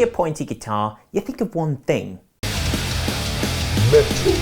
see a pointy guitar, you think of one thing. Metal.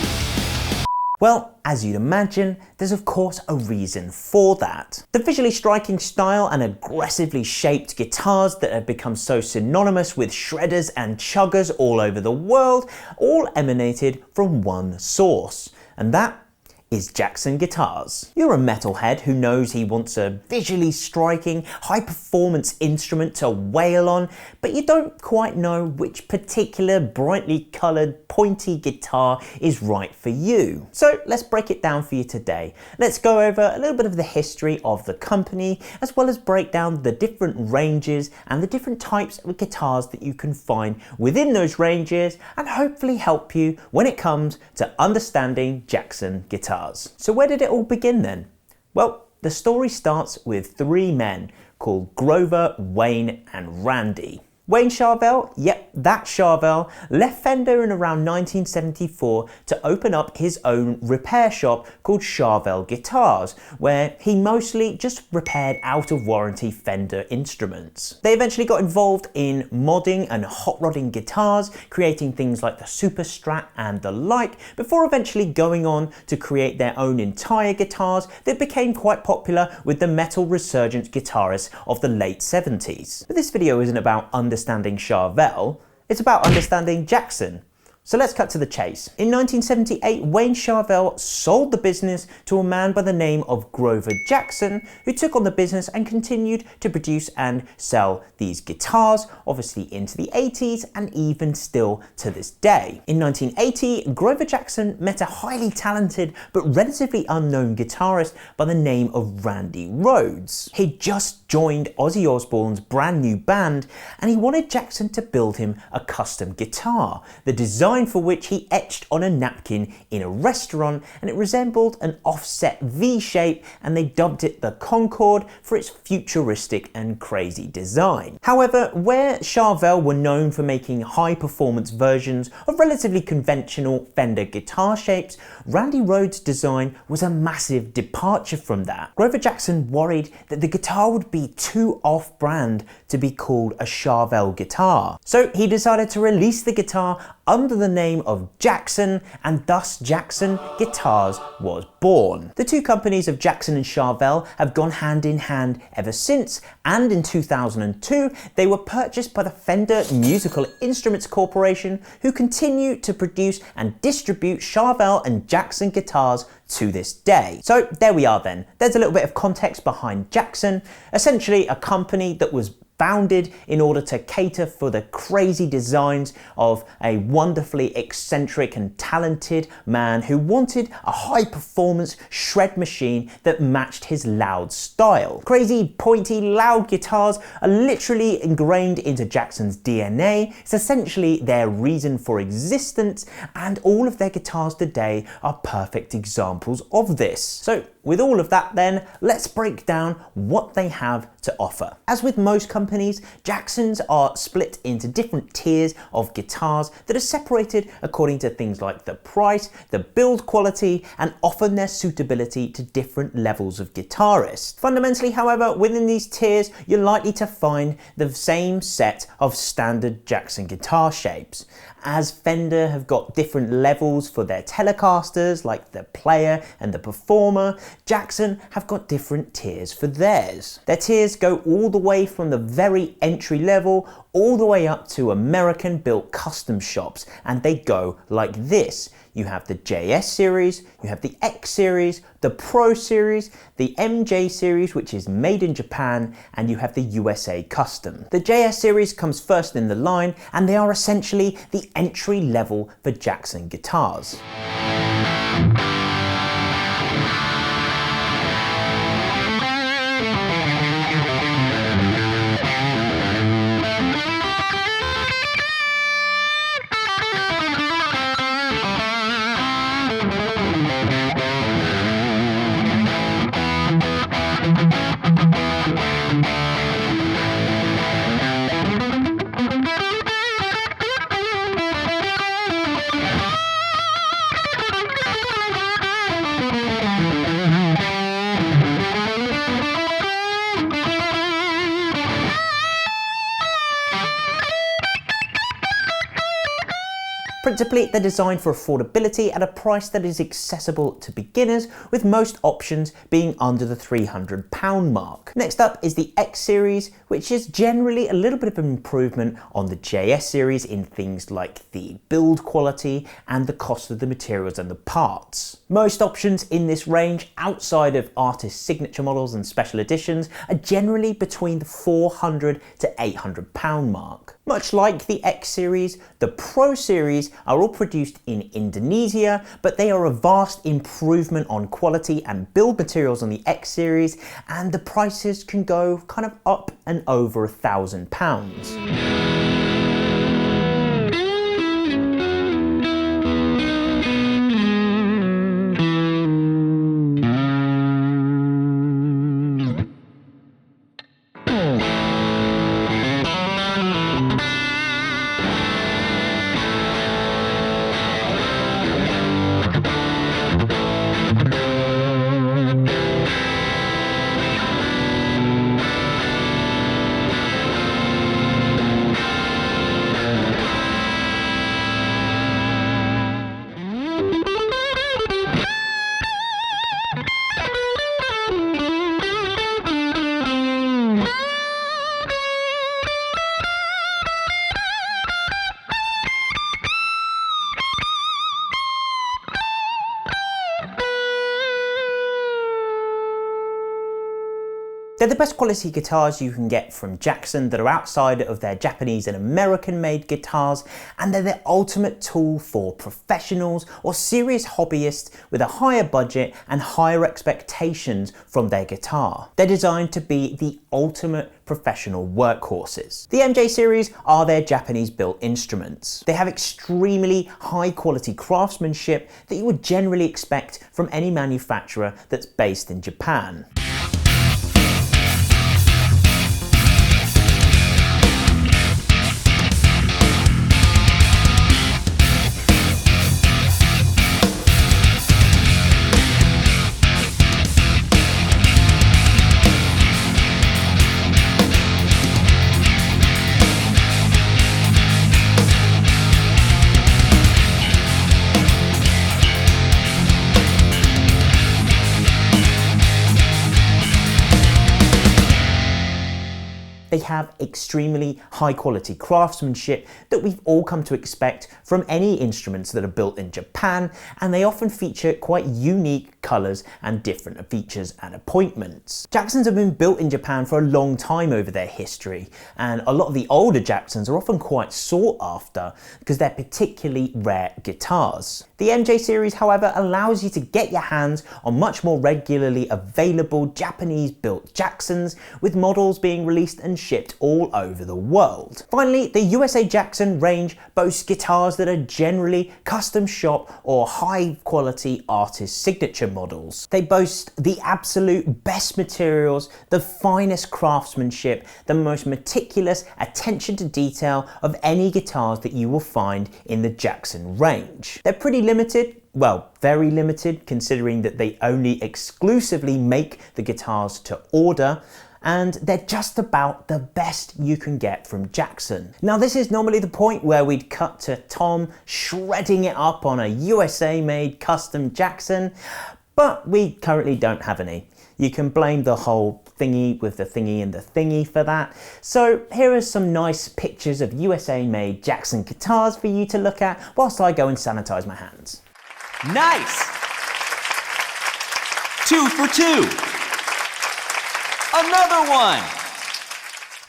Well, as you'd imagine, there's of course a reason for that. The visually striking style and aggressively shaped guitars that have become so synonymous with shredders and chuggers all over the world all emanated from one source, and that is Jackson Guitars. You're a metalhead who knows he wants a visually striking, high-performance instrument to wail on, but you don't quite know which particular brightly coloured, pointy guitar is right for you. So let's break it down for you today. Let's go over a little bit of the history of the company, as well as break down the different ranges and the different types of guitars that you can find within those ranges, and hopefully help you when it comes to understanding Jackson Guitars. So where did it all begin then? Well, the story starts with three men called Grover, Wayne and Randy. Wayne Charvel, yep, that Charvel, left Fender in around 1974 to open up his own repair shop called Charvel Guitars, where he mostly just repaired out-of-warranty Fender instruments. They eventually got involved in modding and hot rodding guitars, creating things like the Super Strat and the like, before eventually going on to create their own entire guitars that became quite popular with the metal resurgence guitarists of the late 70s. But this video isn't about understanding Charvel, it's about understanding Jackson. So let's cut to the chase. In 1978, Wayne Charvel sold the business to a man by the name of Grover Jackson, who took on the business and continued to produce and sell these guitars, obviously into the 80s and even still to this day. In 1980, Grover Jackson met a highly talented but relatively unknown guitarist by the name of Randy Rhoads. He'd just joined Ozzy Osbourne's brand new band, and he wanted Jackson to build him a custom guitar, the design for which he etched on a napkin in a restaurant, and it resembled an offset V shape, and they dubbed it the Concorde for its futuristic and crazy design. However, where Charvel were known for making high performance versions of relatively conventional Fender guitar shapes, Randy Rhoads' design was a massive departure from that. Grover Jackson worried that the guitar would be too off-brand to be called a Charvel guitar. So he decided to release the guitar under the name of Jackson, and thus Jackson Guitars was born. The two companies of Jackson and Charvel have gone hand in hand ever since, and in 2002 they were purchased by the Fender Musical Instruments Corporation, who continue to produce and distribute Charvel and Jackson guitars to this day. So there we are then. There's a little bit of context behind Jackson, essentially a company that was founded in order to cater for the crazy designs of a wonderfully eccentric and talented man who wanted a high-performance shred machine that matched his loud style. Crazy, pointy, loud guitars are literally ingrained into Jackson's DNA. It's essentially their reason for existence, and all of their guitars today are perfect examples of this. So with all of that then, let's break down what they have to offer. As with most companies, Jacksons are split into different tiers of guitars that are separated according to things like the price, the build quality, and often their suitability to different levels of guitarists. Fundamentally, however, within these tiers, you're likely to find the same set of standard Jackson guitar shapes. As Fender have got different levels for their Telecasters, like the Player and the Performer, Jackson have got different tiers for theirs. Their tiers go all the way from the very entry level all the way up to American-built custom shops, and they go like this. You have the JS series, you have the X series, the Pro series, the MJ series, which is made in Japan, and you have the USA custom. The JS series comes first in the line, and they are essentially the entry level for Jackson guitars. Principally, they're designed for affordability at a price that is accessible to beginners, with most options being under the £300 mark. Next up is the X series, which is generally a little bit of an improvement on the JS series in things like the build quality and the cost of the materials and the parts. Most options in this range, outside of artist signature models and special editions, are generally between the £400 to £800 mark. Much like the X series, the Pro series are all produced in Indonesia, but they are a vast improvement on quality and build materials on the X series, and the prices can go kind of up and over £1,000. They're the best quality guitars you can get from Jackson that are outside of their Japanese and American made guitars, and they're the ultimate tool for professionals or serious hobbyists with a higher budget and higher expectations from their guitar. They're designed to be the ultimate professional workhorses. The MJ series are their Japanese built instruments. They have extremely high quality craftsmanship that you would generally expect from any manufacturer that's based in Japan. They have extremely high quality craftsmanship that we've all come to expect from any instruments that are built in Japan, and they often feature quite unique colours and different features and appointments. Jacksons have been built in Japan for a long time over their history, and a lot of the older Jacksons are often quite sought after because they're particularly rare guitars. The MJ series, however, allows you to get your hands on much more regularly available Japanese built Jacksons, with models being released and shipped all over the world. Finally, the USA Jackson range boasts guitars that are generally custom shop or high quality artist signature models. They boast the absolute best materials, the finest craftsmanship, the most meticulous attention to detail of any guitars that you will find in the Jackson range. They're pretty limited, well, very limited, considering that they only exclusively make the guitars to order, and they're just about the best you can get from Jackson. Now, this is normally the point where we'd cut to Tom shredding it up on a USA made custom Jackson, but we currently don't have any. You can blame the whole thingy with the thingy and the thingy for that. So here are some nice pictures of USA made Jackson guitars for you to look at whilst I go and sanitize my hands. Nice! 2 for 2. Another one!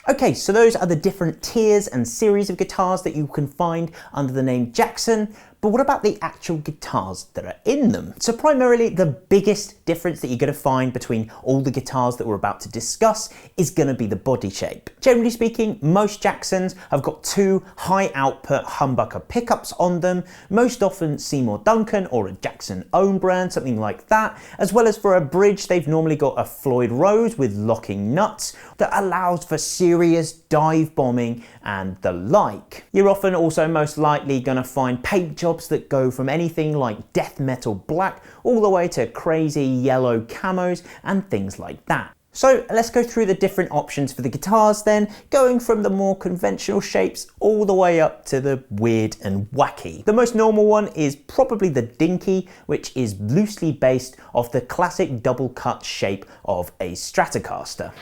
Okay, so those are the different tiers and series of guitars that you can find under the name Jackson. But what about the actual guitars that are in them? So primarily the biggest difference that you're going to find between all the guitars that we're about to discuss is going to be the body shape. Generally speaking, most Jacksons have got two high output humbucker pickups on them, most often Seymour Duncan or a Jackson own brand, something like that, as well as for a bridge they've normally got a Floyd Rose with locking nuts that allows for serious dive bombing and the like. You're often also most likely going to find paint jobs that go from anything like death metal black all the way to crazy yellow camos and things like that. So let's go through the different options for the guitars then, going from the more conventional shapes all the way up to the weird and wacky. The most normal one is probably the Dinky, which is loosely based off the classic double cut shape of a Stratocaster.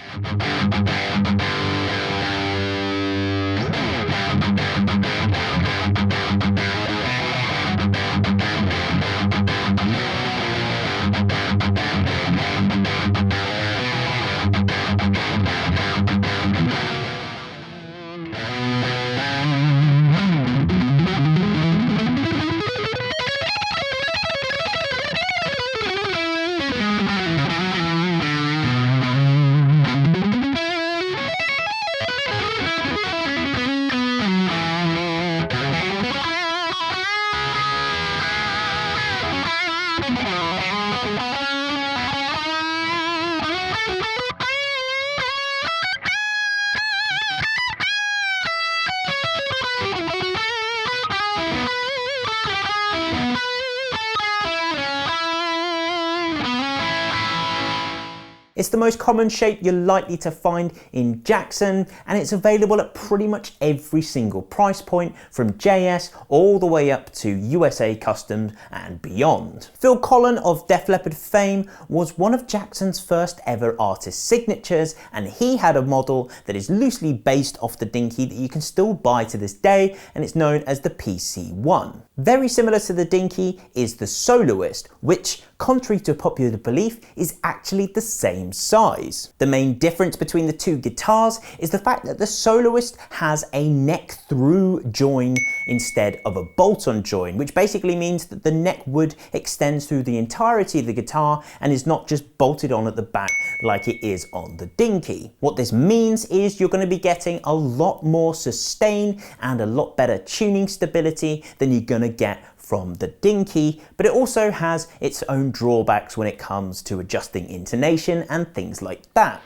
It's the most common shape you're likely to find in Jackson, and it's available at pretty much every single price point from JS all the way up to USA Customs and beyond. Phil Collen of Def Leppard fame was one of Jackson's first ever artist signatures, and he had a model that is loosely based off the Dinky that you can still buy to this day, and it's known as the PC-1. Very similar to the Dinky is the Soloist, which, contrary to popular belief, is actually the same size. The main difference between the two guitars is the fact that the Soloist has a neck through join instead of a bolt-on join, which basically means that the neck wood extends through the entirety of the guitar and is not just bolted on at the back like it is on the Dinky. What this means is you're going to be getting a lot more sustain and a lot better tuning stability than you're going to get from the Dinky, but it also has its own drawbacks when it comes to adjusting intonation and things like that.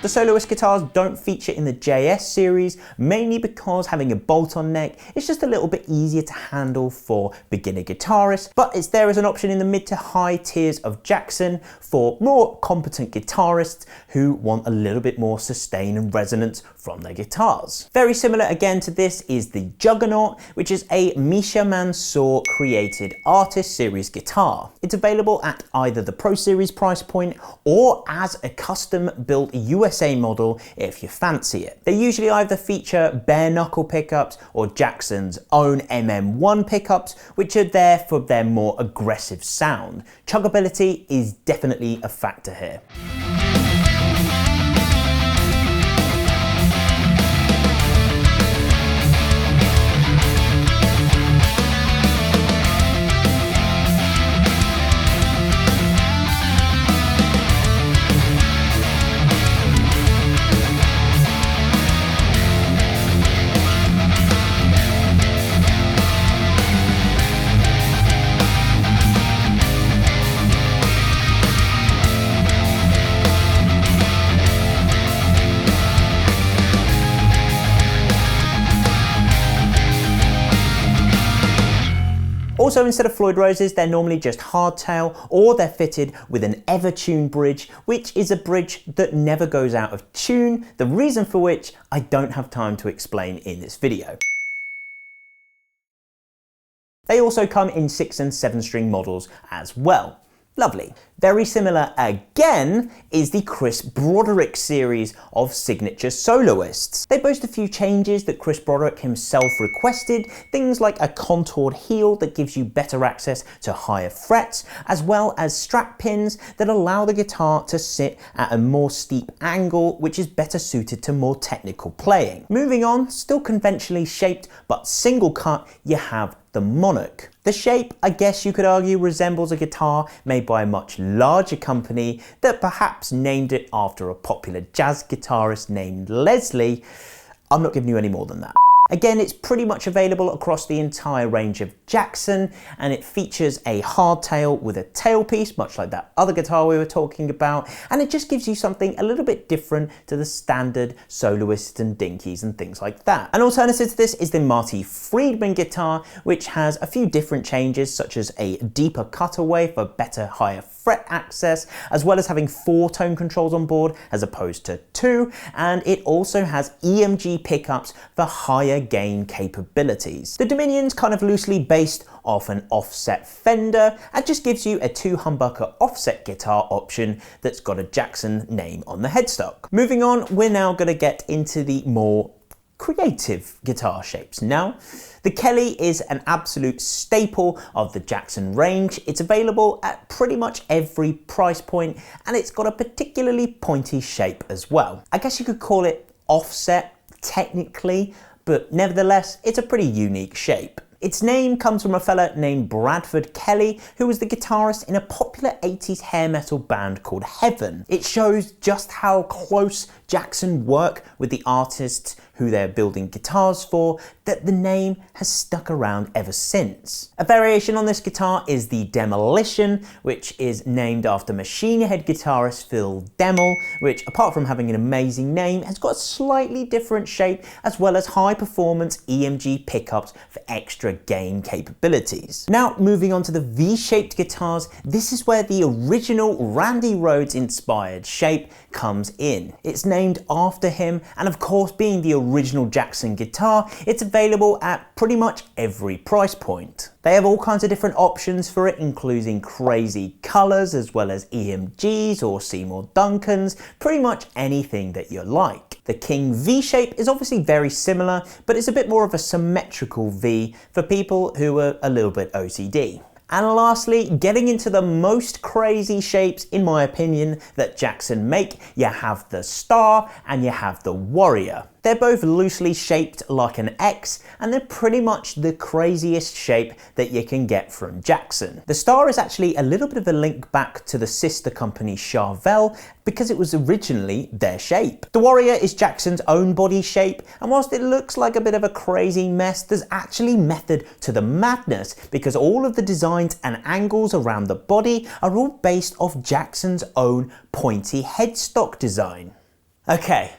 The Soloist guitars don't feature in the JS series, mainly because having a bolt-on neck is just a little bit easier to handle for beginner guitarists, but it's there as an option in the mid to high tiers of Jackson for more competent guitarists who want a little bit more sustain and resonance from their guitars. Very similar again to this is the Juggernaut, which is a Misha Mansour created artist series guitar. It's available at either the Pro Series price point or as a custom built USA model if you fancy it. They usually either feature bare knuckle pickups or Jackson's own MM1 pickups, which are there for their more aggressive sound. Chuggability is definitely a factor here. Also, instead of Floyd Roses, they're normally just hardtail, or they're fitted with an Evertune bridge, which is a bridge that never goes out of tune, the reason for which I don't have time to explain in this video. They also come in 6 and 7 string models as well. Lovely. Very similar again is the Chris Broderick series of signature soloists. They boast a few changes that Chris Broderick himself requested, things like a contoured heel that gives you better access to higher frets, as well as strap pins that allow the guitar to sit at a more steep angle, which is better suited to more technical playing. Moving on, still conventionally shaped but single cut, you have the Monarch. The shape, I guess you could argue, resembles a guitar made by a much larger company that perhaps named it after a popular jazz guitarist named Leslie. I'm not giving you any more than that. Again, it's pretty much available across the entire range of Jackson, and it features a hardtail with a tailpiece, much like that other guitar we were talking about, and it just gives you something a little bit different to the standard soloists and dinkies and things like that. An alternative to this is the Marty Friedman guitar, which has a few different changes, such as a deeper cutaway for better higher fret access, as well as having 4 tone controls on board as opposed to 2, and it also has EMG pickups for higher gain capabilities. The Dominion's kind of loosely based off an offset Fender and just gives you a 2 humbucker offset guitar option that's got a Jackson name on the headstock. Moving on, we're now going to get into the more creative guitar shapes. Now, the Kelly is an absolute staple of the Jackson range. It's available at pretty much every price point, and it's got a particularly pointy shape as well. I guess you could call it offset technically, but nevertheless, it's a pretty unique shape. Its name comes from a fella named Bradford Kelly, who was the guitarist in a popular 80s hair metal band called Heaven. It shows just how close Jackson work with the artists who they're building guitars for, that the name has stuck around ever since. A variation on this guitar is the Demolition, which is named after Machine Head guitarist Phil Demmel, which apart from having an amazing name, has got a slightly different shape, as well as high performance EMG pickups for extra gain capabilities. Now, moving on to the V-shaped guitars, this is where the original Randy Rhoads inspired shape comes in. It's named after him, and of course, being the original Jackson guitar, it's available at pretty much every price point. They have all kinds of different options for it, including crazy colours, as well as EMGs or Seymour Duncans, pretty much anything that you like. The King V-shape is obviously very similar, but it's a bit more of a symmetrical V for people who are a little bit OCD. And lastly, getting into the most crazy shapes, in my opinion, that Jackson make, you have the Star and you have the Warrior. They're both loosely shaped like an X, and they're pretty much the craziest shape that you can get from Jackson. The Star is actually a little bit of a link back to the sister company Charvel, because it was originally their shape. The Warrior is Jackson's own body shape, and whilst it looks like a bit of a crazy mess, there's actually method to the madness, because all of the designs and angles around the body are all based off Jackson's own pointy headstock design. Okay.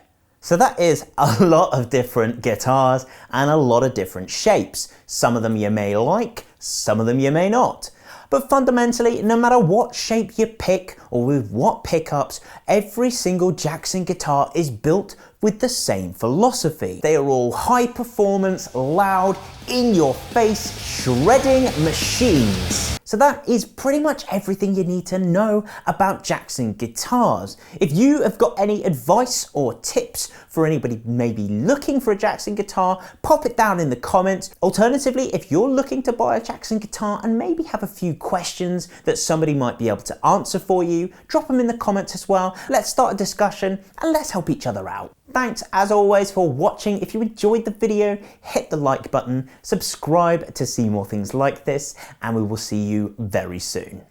So that is a lot of different guitars and a lot of different shapes. Some of them you may like, some of them you may not. But fundamentally, no matter what shape you pick or with what pickups, every single Jackson guitar is built with the same philosophy. They are all high performance, loud, in your face, shredding machines. So that is pretty much everything you need to know about Jackson guitars. If you have got any advice or tips for anybody maybe looking for a Jackson guitar, pop it down in the comments. Alternatively, if you're looking to buy a Jackson guitar and maybe have a few questions that somebody might be able to answer for you, drop them in the comments as well. Let's start a discussion and let's help each other out. Thanks as always for watching. If you enjoyed the video, hit the like button, subscribe to see more things like this, and we will see you very soon.